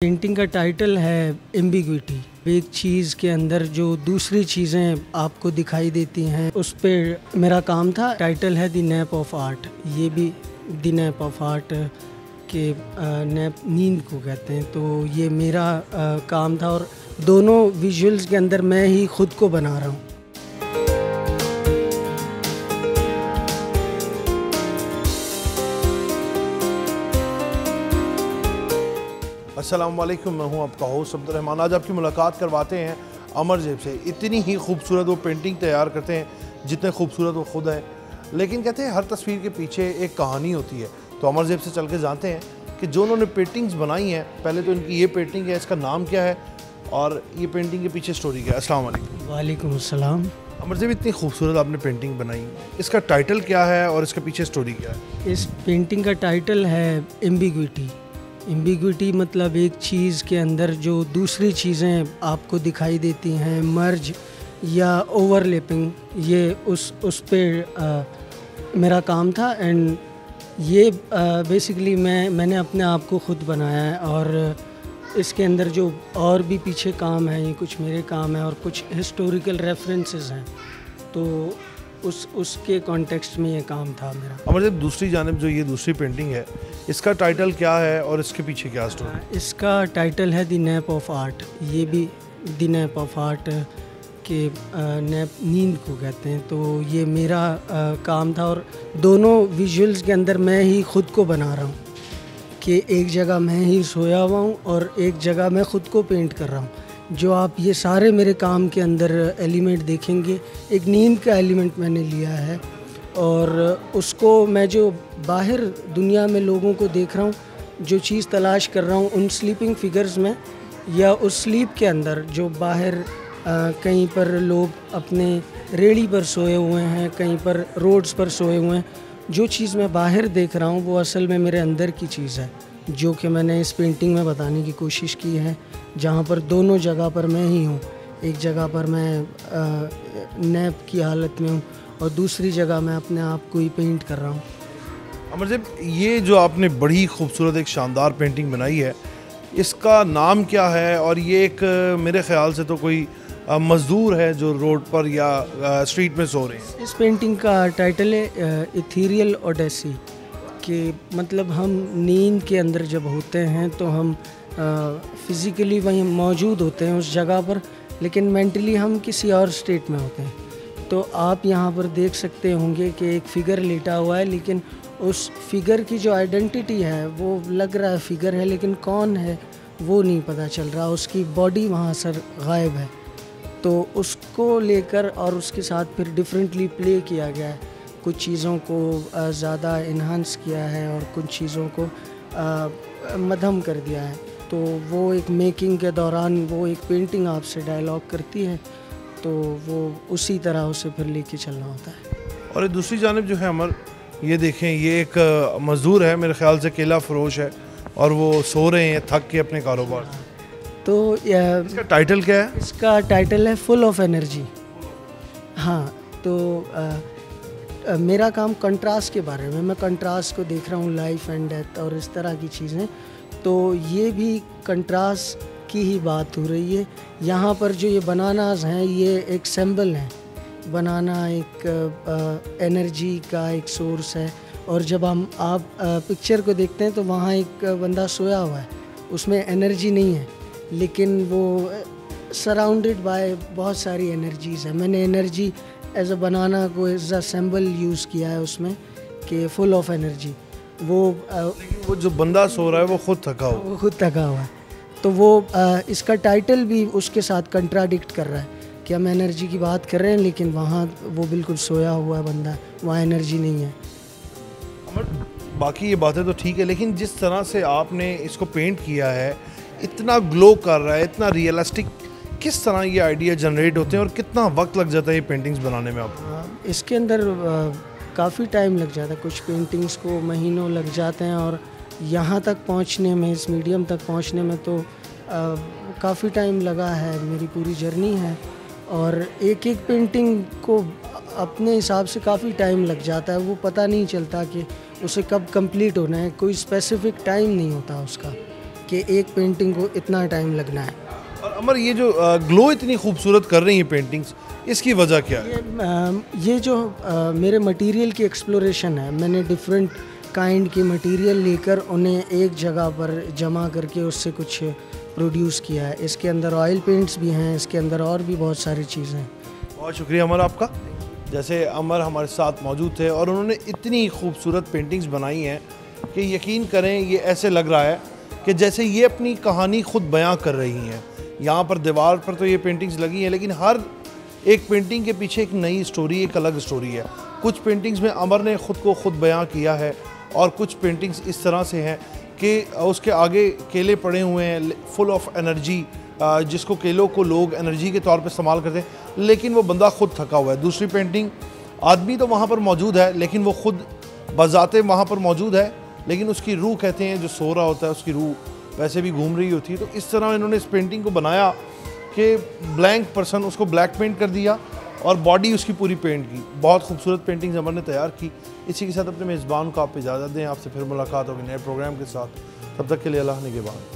Painting का title है ambiguity. एक चीज़ के अंदर जो दूसरी चीज़ें आपको दिखाई देती हैं, उस पर मेरा काम था। टाइटल है द नैप ऑफ आर्ट। ये भी द नैप ऑफ आर्ट के नैप नींद को कहते हैं। तो ये मेरा काम था और दोनों विजुअल्स के अंदर मैं ही खुद को बना रहा हूँ। अस्सलाम वालेकुम, मैं हूं आपका होस्ट अब्दुल रहमान। आज आपकी मुलाकात करवाते हैं अमर जेब से। इतनी ही खूबसूरत वो पेंटिंग तैयार करते हैं जितने खूबसूरत वो खुद है, लेकिन कहते हैं हर तस्वीर के पीछे एक कहानी होती है। तो अमर जेब से चल के जानते हैं कि जो उन्होंने पेंटिंग्स बनाई हैं, पहले तो इनकी ये पेंटिंग है, इसका नाम क्या है और ये पेंटिंग के पीछे स्टोरी क्या है। अस्सलाम वालेकुम। वालेकुम अस्सलाम। अमर जेब, इतनी खूबसूरत आपने पेंटिंग बनाई, इसका टाइटल क्या है और इसके पीछे स्टोरी क्या है? इस पेंटिंग का टाइटल है एम्बिग्विटी। एम्बिग्विटी मतलब एक चीज़ के अंदर जो दूसरी चीज़ें आपको दिखाई देती हैं, मर्ज या ओवरलैपिंग, ये उस पे मेरा काम था। एंड ये बेसिकली मैंने अपने आप को ख़ुद बनाया है। और इसके अंदर जो और भी पीछे काम है, ये कुछ मेरे काम है और कुछ हिस्टोरिकल रेफरेंसेस हैं, तो उसके कॉन्टेक्स्ट में ये काम था मेरा। अमर जेब, दूसरी जानिब जो ये दूसरी पेंटिंग है, इसका टाइटल क्या है और इसके पीछे क्या स्टोरी? इसका टाइटल है द नैप ऑफ आर्ट। ये भी द नैप ऑफ आर्ट के नैप नींद को कहते हैं। तो ये मेरा काम था और दोनों विजुअल्स के अंदर मैं ही खुद को बना रहा हूँ कि एक जगह मैं ही सोया हुआ हूँ और एक जगह मैं ख़ुद को पेंट कर रहा हूँ। जो आप ये सारे मेरे काम के अंदर एलिमेंट देखेंगे, एक नींद का एलिमेंट मैंने लिया है और उसको मैं जो बाहर दुनिया में लोगों को देख रहा हूँ, जो चीज़ तलाश कर रहा हूँ उन स्लीपिंग फिगर्स में या उस स्लीप के अंदर, जो बाहर कहीं पर लोग अपने रेड़ी पर सोए हुए हैं, कहीं पर रोड्स पर सोए हुए हैं, जो चीज़ मैं बाहर देख रहा हूँ वो असल में मेरे अंदर की चीज़ है, जो कि मैंने इस पेंटिंग में बताने की कोशिश की है। जहाँ पर दोनों जगह पर मैं ही हूँ। एक जगह पर मैं नैप की हालत में हूँ और दूसरी जगह मैं अपने आप को ही पेंट कर रहा हूँ। अमर जेब, ये जो आपने बड़ी खूबसूरत एक शानदार पेंटिंग बनाई है, इसका नाम क्या है? और ये एक मेरे ख्याल से तो कोई मज़दूर है जो रोड पर या स्ट्रीट में सो रहे हैं। इस पेंटिंग का टाइटल है इथीरियल ओडेसी। कि मतलब हम नींद के अंदर जब होते हैं तो हम फिज़िकली वहीं मौजूद होते हैं उस जगह पर, लेकिन मेंटली हम किसी और स्टेट में होते हैं। तो आप यहाँ पर देख सकते होंगे कि एक फ़िगर लेटा हुआ है, लेकिन उस फिगर की जो आइडेंटिटी है वो लग रहा है फिगर है, लेकिन कौन है वो नहीं पता चल रहा। उसकी बॉडी वहाँ सर गायब है। तो उसको लेकर और उसके साथ फिर डिफरेंटली प्ले किया गया है। कुछ चीज़ों को ज़्यादा इन्हांस किया है और कुछ चीज़ों को मध्यम कर दिया है। तो वो एक मेकिंग के दौरान वो एक पेंटिंग आपसे डायलॉग करती है, तो वो उसी तरह उसे फिर लेके चलना होता है। और ये दूसरी जानिब जो है अमर, ये देखें, ये एक मज़दूर है, मेरे ख्याल से केला फरोश है और वो सो रहे हैं थक के अपने कारोबार से। तो इसका टाइटल क्या है? इसका टाइटल है फुल ऑफ एनर्जी। हाँ, तो मेरा काम कंट्रास्ट के बारे में, मैं कंट्रास्ट को देख रहा हूँ, लाइफ एंड डेथ और इस तरह की चीज़ें। तो ये भी कंट्रास्ट की ही बात हो रही है। यहाँ पर जो ये बनानास हैं, ये एक सिंबल है। बनाना एक एनर्जी का एक सोर्स है। और जब आप पिक्चर को देखते हैं तो वहाँ एक बंदा सोया हुआ है, उसमें एनर्जी नहीं है, लेकिन वो सराउंडेड बाय बहुत सारी एनर्जीज़ है। मैंने एनर्जी एज अ बनाना को एज अ सिंबल यूज़ किया है उसमें कि फुल ऑफ एनर्जी। वो जो बंदा सो रहा है वो खुद थका हुआ, वो खुद थका हुआ है। तो वो इसका टाइटल भी उसके साथ कंट्राडिक्ट कर रहा है कि हम एनर्जी की बात कर रहे हैं, लेकिन वहाँ वो बिल्कुल सोया हुआ बंदा है, वहाँ एनर्जी नहीं है। बाकी ये बातें तो ठीक है, लेकिन जिस तरह से आपने इसको पेंट किया है, इतना ग्लो कर रहा है, इतना रियलिस्टिक, किस तरह ये आइडिया जनरेट होते हैं और कितना वक्त लग जाता है ये पेंटिंग्स बनाने में आपको? इसके अंदर काफ़ी टाइम लग जाता है। कुछ पेंटिंग्स को महीनों लग जाते हैं और यहाँ तक पहुँचने में, इस मीडियम तक पहुँचने में तो काफ़ी टाइम लगा है। मेरी पूरी जर्नी है और एक एक पेंटिंग को अपने हिसाब से काफ़ी टाइम लग जाता है। वो पता नहीं चलता कि उसे कब कंप्लीट होना है, कोई स्पेसिफिक टाइम नहीं होता उसका। कि एक पेंटिंग को इतना टाइम लगना है। और अमर, ये जो ग्लो इतनी खूबसूरत कर रही हैं पेंटिंग्स, इसकी वजह क्या है? ये जो मेरे मटेरियल की एक्सप्लोरेशन है, मैंने डिफरेंट काइंड के मटेरियल लेकर उन्हें एक जगह पर जमा करके उससे कुछ प्रोड्यूस किया है। इसके अंदर ऑयल पेंट्स भी हैं, इसके अंदर और भी बहुत सारी चीज़ें हैं। बहुत शुक्रिया अमर आपका। जैसे अमर हमारे साथ मौजूद थे और उन्होंने इतनी खूबसूरत पेंटिंग्स बनाई हैं कि यकीन करें ये ऐसे लग रहा है कि जैसे ये अपनी कहानी खुद बयां कर रही हैं। यहाँ पर दीवार पर तो ये पेंटिंग्स लगी हैं, लेकिन हर एक पेंटिंग के पीछे एक नई स्टोरी, एक अलग स्टोरी है। कुछ पेंटिंग्स में अमर ने ख़ुद को खुद बयां किया है और कुछ पेंटिंग्स इस तरह से हैं कि उसके आगे केले पड़े हुए हैं फुल ऑफ एनर्जी, जिसको केलों को लोग एनर्जी के तौर पे इस्तेमाल करते हैं, लेकिन वो बंदा खुद थका हुआ है। दूसरी पेंटिंग, आदमी तो वहाँ पर मौजूद है लेकिन वो खुद बजाते वहाँ पर मौजूद है, लेकिन उसकी रूह कहते हैं जो सो रहा होता है उसकी रूह वैसे भी घूम रही होती है। तो इस तरह इन्होंने इस पेंटिंग को बनाया कि ब्लैंक पर्सन, उसको ब्लैक पेंट कर दिया और बॉडी उसकी पूरी पेंट की। बहुत खूबसूरत पेंटिंग्स अमर ने तैयार की। इसी के साथ अपने मेज़बान को आप इजाज़त दें, आपसे फिर मुलाकात होगी नए प्रोग्राम के साथ। तब तक के लिए अल्लाह निगहबान।